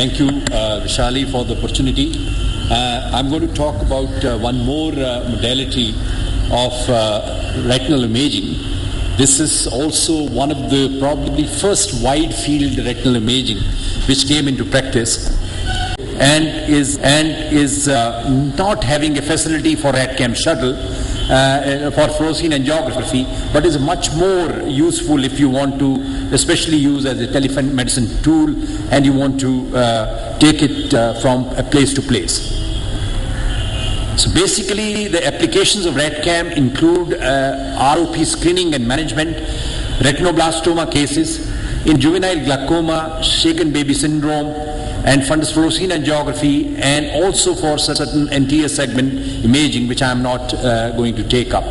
Thank you, Vishali, for the opportunity. I'm going to talk about one more modality of retinal imaging. This is also one of the probably first wide field retinal imaging which came into practice and is not having a facility for RADCAM shuttle for fluorescein angiography, but is much more useful if you want to especially use as a telemedicine tool and you want to take it from a place to place. So basically the applications of RADCAM include ROP screening and management, retinoblastoma cases, in juvenile glaucoma, shaken baby syndrome, and fundus fluorescein angiography, and also for certain anterior segment imaging, which I am not going to take up.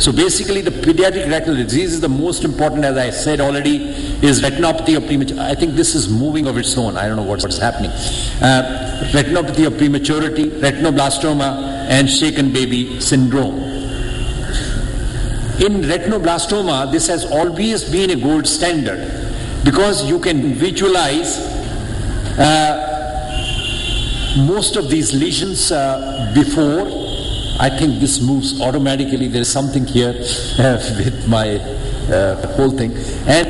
So basically the pediatric retinal disease is the most important, as I said already, is retinopathy of prematurity. I think this is moving of its own. I don't know what's happening. Retinopathy of prematurity, retinoblastoma, and shaken baby syndrome. In retinoblastoma, this has always been a gold standard because you can visualize most of these lesions before. I think this moves automatically. There is something here with my whole thing. And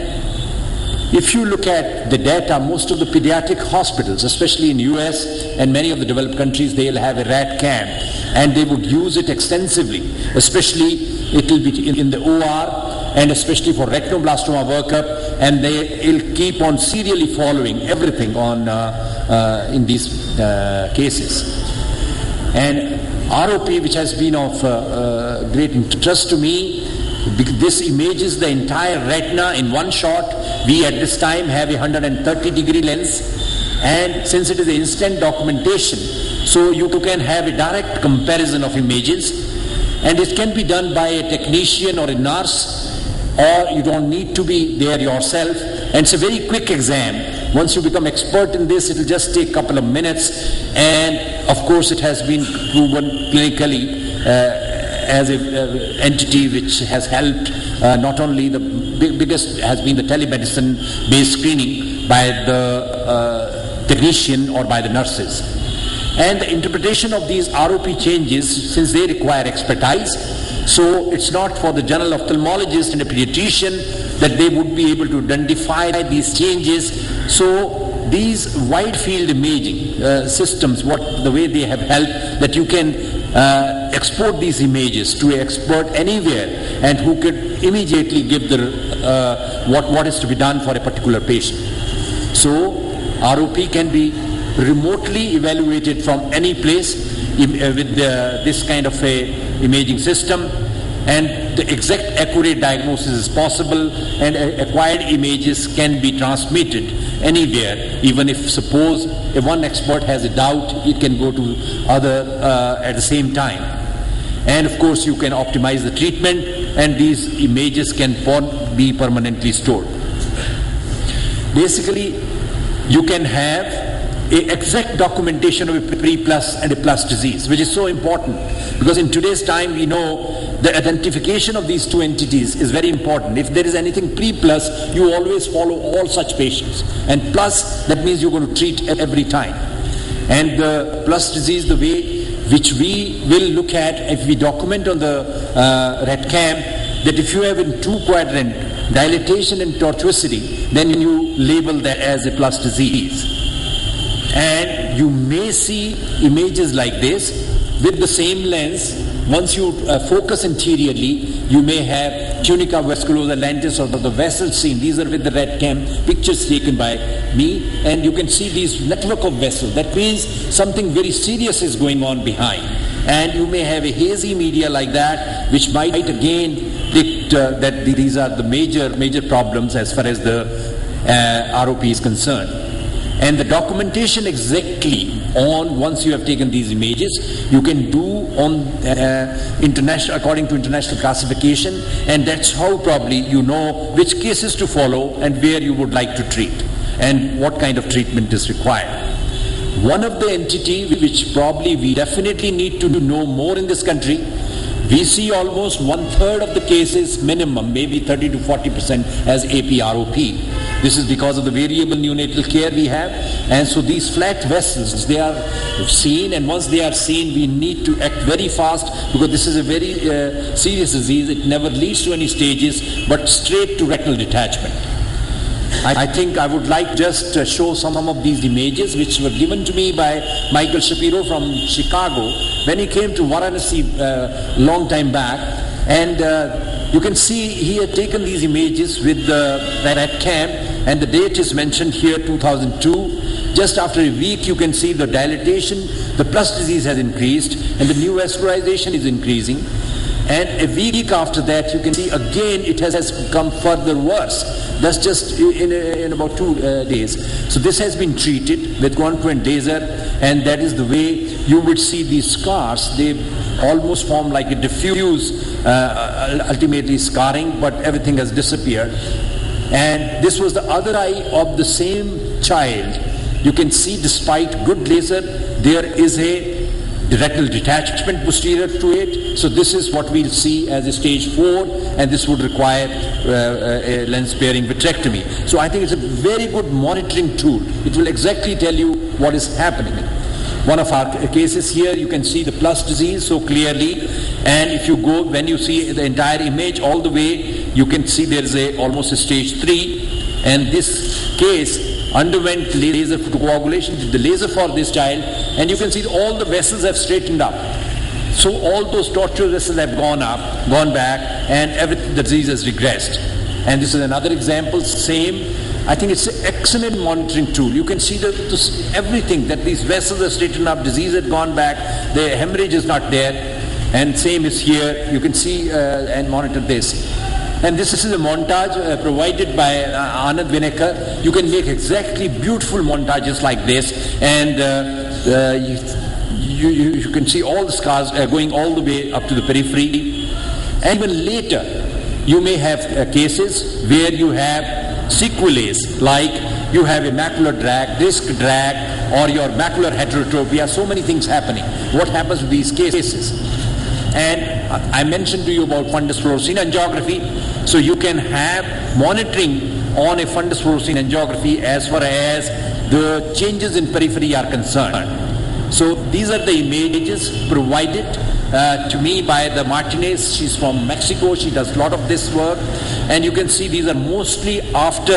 if you look at the data, most of the pediatric hospitals, especially in US and many of the developed countries, they'll have a RADCAM and they would use it extensively, especially it will be in the OR and especially for retinoblastoma workup, and they'll keep on serially following everything on in these cases. And ROP, which has been of great interest to me, this images the entire retina in one shot. We at this time have a 130-degree lens, and since it is an instant documentation, so you can have a direct comparison of images, and it can be done by a technician or a nurse, or you don't need to be there yourself, and it's a very quick exam. Once you become expert in this, it will just take a couple of minutes, and of course it has been proven clinically as an entity which has helped not only the biggest has been the telemedicine based screening by the technician or by the nurses. And the interpretation of these ROP changes, since they require expertise, so it's not for the general ophthalmologist and a pediatrician that they would be able to identify these changes. So these wide field imaging systems, the way they have helped, that you can export these images to an expert anywhere and who could immediately give the what is to be done for a particular patient. So ROP can be remotely evaluated from any place with this kind of a imaging system, and the exact accurate diagnosis is possible, and acquired images can be transmitted anywhere. Even if suppose if one expert has a doubt, it can go to other at the same time. And of course you can optimize the treatment, and these images can be permanently stored. Basically you can have an exact documentation of a pre-plus and a plus disease, which is so important because in today's time we know the identification of these two entities is very important. If there is anything pre-plus, you always follow all such patients, and plus, that means you're going to treat every time. And the plus disease, the way which we will look at if we document on the RADCAM, that if you have in two quadrant dilatation and tortuosity, then you label that as a plus disease. And you may see images like this with the same lens. Once you focus anteriorly, you may have tunica vasculosa lentis or the vessels seen. These are with the RADCAM pictures taken by me, and you can see these network of vessels. That means something very serious is going on behind. And you may have a hazy media like that, which might again dict that these are the major problems as far as the ROP is concerned. And the documentation exactly on once you have taken these images, you can do on according to international classification, and that's how probably you know which cases to follow and where you would like to treat and what kind of treatment is required. One of the entity which probably we definitely need to know more in this country, we see almost 1/3 of the cases minimum, maybe 30 to 40% as APROP. This is because of the variable neonatal care we have. And so these flat vessels, they are seen, and once they are seen, we need to act very fast, because this is a very serious disease. It never leads to any stages, but straight to retinal detachment. I think I would like just to show some of these images which were given to me by Michael Shapiro from Chicago when he came to Varanasi long time back. And you can see he had taken these images with the rat cam, and the date is mentioned here, 2002. Just after a week you can see the dilatation, the plus disease has increased, and the neovascularization is increasing. And a week after that you can see again it has become further worse. That's just in about 2 days. So this has been treated with concomitant laser, and that is the way you would see these scars. They almost form like a diffuse, ultimately scarring, but everything has disappeared. And this was the other eye of the same child. You can see despite good laser, there is a retinal detachment posterior to it. So this is what we'll see as a stage 4, and this would require a lens sparing vitrectomy. So I think it's a very good monitoring tool. It will exactly tell you what is happening. One of our cases here, you can see the plus disease so clearly, and if you go, when you see the entire image all the way, you can see there is almost a stage 3, and this case underwent laser photocoagulation, the laser for this child, and you can see all the vessels have straightened up. So all those tortuous vessels have gone back, and the disease has regressed. And this is another example, same. I think it's an excellent monitoring tool. You can see everything, that these vessels are straightened up, disease had gone back, the hemorrhage is not there, and same is here. You can see and monitor this. And this is a montage provided by Anand Vinekar. You can make exactly beautiful montages like this, and you can see all the scars going all the way up to the periphery. And even later, you may have cases where you have sequelae, like you have a macular drag, disc drag, or your macular heterotropia. So many things happening. What happens with these cases? And I mentioned to you about fundus fluorescein angiography. So you can have monitoring on a fundus fluorescein angiography as far as the changes in periphery are concerned. So these are the images provided to me by the Martinez. She's from Mexico. She does a lot of this work. And you can see these are mostly after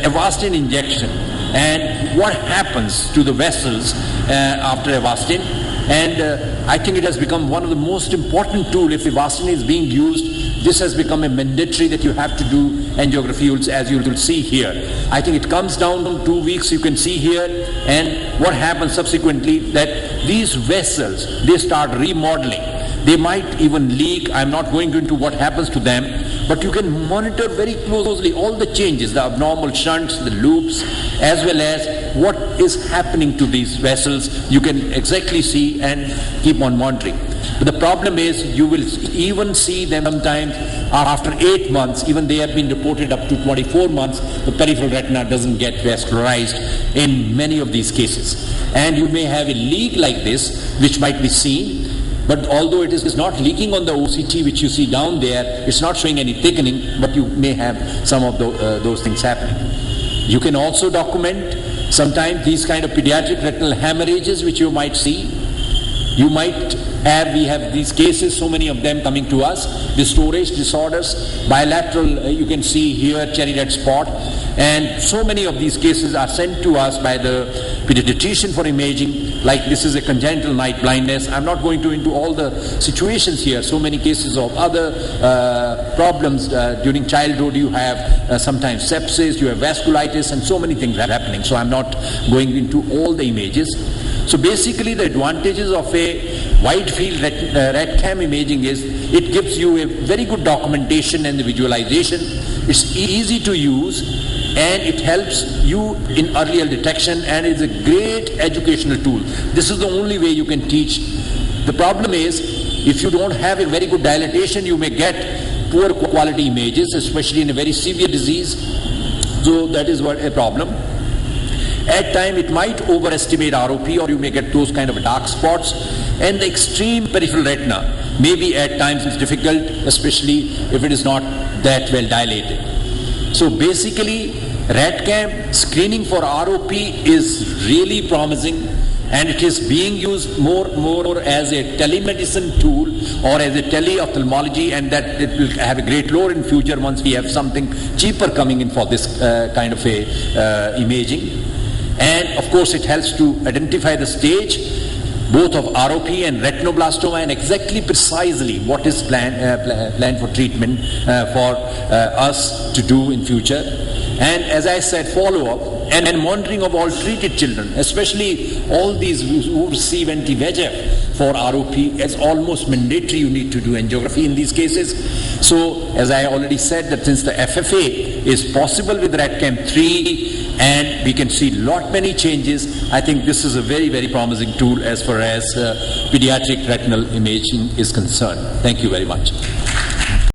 Avastin injection. And what happens to the vessels after Avastin. And I think it has become one of the most important tools. If Avastin is being used, this has become a mandatory that you have to do angiography, as you will see here. I think it comes down to 2 weeks, you can see here. And what happens subsequently, that these vessels, they start remodeling. They might even leak. I'm not going into what happens to them, but you can monitor very closely all the changes, the abnormal shunts, the loops, as well as what is happening to these vessels. You can exactly see and keep on monitoring. But the problem is, you will even see them sometimes after 8 months, even they have been reported up to 24 months, the peripheral retina doesn't get vascularized in many of these cases. And you may have a leak like this, which might be seen, but although it is not leaking on the OCT which you see down there, it's not showing any thickening, but you may have some of those things happening. You can also document sometimes these kind of pediatric retinal hemorrhages which you might see. We have these cases, so many of them coming to us, the storage disorders, bilateral, you can see here cherry red spot, and so many of these cases are sent to us by the pediatrician for imaging, like this is a congenital night blindness. I'm not going into all the situations here, so many cases of other problems during childhood. You have sometimes sepsis, you have vasculitis, and so many things are happening, so I'm not going into all the images. So basically the advantages of a wide field RET-CAM imaging is it gives you a very good documentation and the visualization. It's easy to use and it helps you in earlier detection and is a great educational tool. This is the only way you can teach. The problem is, if you don't have a very good dilatation, you may get poor quality images, especially in a very severe disease. So that is what a problem. At times it might overestimate ROP, or you may get those kind of dark spots, and the extreme peripheral retina maybe at times is difficult, especially if it is not that well dilated. So basically RADCAM screening for ROP is really promising, and it is being used more as a telemedicine tool or as a teleophthalmology, and that it will have a great role in future once we have something cheaper coming in for this kind of a imaging. And of course it helps to identify the stage both of ROP and retinoblastoma, and exactly precisely what is planned for treatment for us to do in future. And as I said, follow-up and monitoring of all treated children, especially all these who receive anti-VEGF for ROP, is almost mandatory. You need to do angiography in these cases. So as I already said, that since the FFA is possible with RADCAM 3 and we can see many changes, I think this is a very promising tool as far as pediatric retinal imaging is concerned. Thank you very much.